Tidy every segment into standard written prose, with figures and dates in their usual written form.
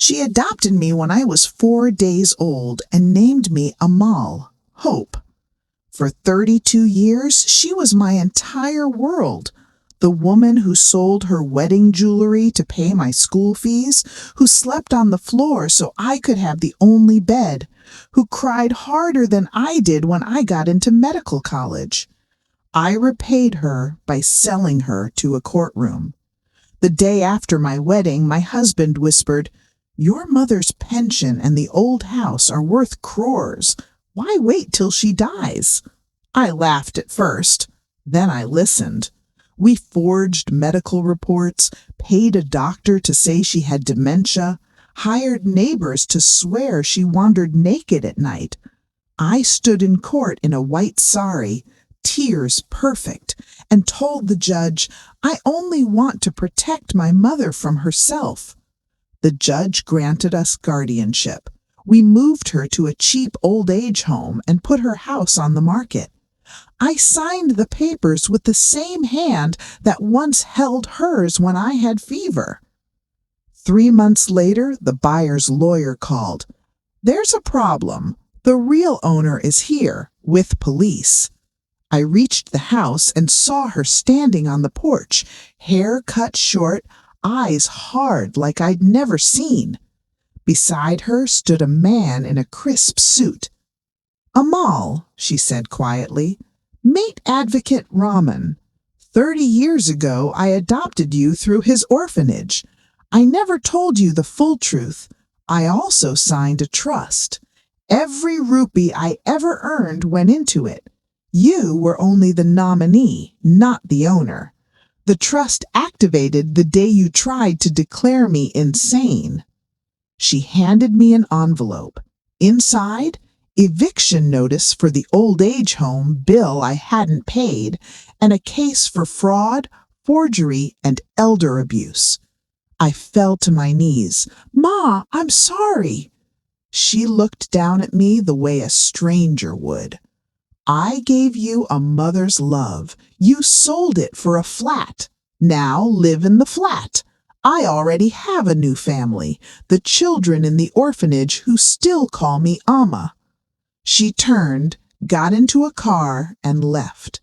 She adopted me when I was 4 days old and named me Amal, Hope. For 32 years, she was my entire world. The woman who sold her wedding jewelry to pay my school fees, who slept on the floor so I could have the only bed, who cried harder than I did when I got into medical college. I repaid her by selling her to a courtroom. The day after my wedding, my husband whispered, "Your mother's pension and the old house are worth crores. Why wait till she dies?" I laughed at first. Then I listened. We forged medical reports, paid a doctor to say she had dementia, hired neighbors to swear she wandered naked at night. I stood in court in a white sari, tears perfect, and told the judge, "I only want to protect my mother from herself." The judge granted us guardianship. We moved her to a cheap old age home and put her house on the market. I signed the papers with the same hand that once held hers when I had fever. 3 months later, the buyer's lawyer called. "There's a problem. The real owner is here, with police." I reached the house and saw her standing on the porch, hair cut short, eyes hard like I'd never seen. Beside her stood a man in a crisp suit. "Amal," she said quietly, "meet Advocate Rahman. 30 years ago, I adopted you through his orphanage. I never told you the full truth. I also signed a trust. Every rupee I ever earned went into it. You were only the nominee, not the owner. The trust activated the day you tried to declare me insane." She handed me an envelope. Inside, eviction notice for the old age home bill I hadn't paid, and a case for fraud, forgery, and elder abuse. I fell to my knees. "Ma, I'm sorry." She looked down at me the way a stranger would. "I gave you a mother's love. You sold it for a flat. Now live in the flat. I already have a new family, the children in the orphanage who still call me Amma." She turned, got into a car, and left.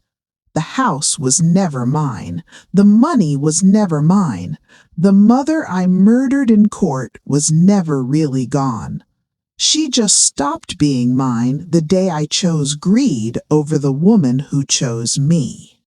The house was never mine. The money was never mine. The mother I murdered in court was never really gone. She just stopped being mine the day I chose greed over the woman who chose me.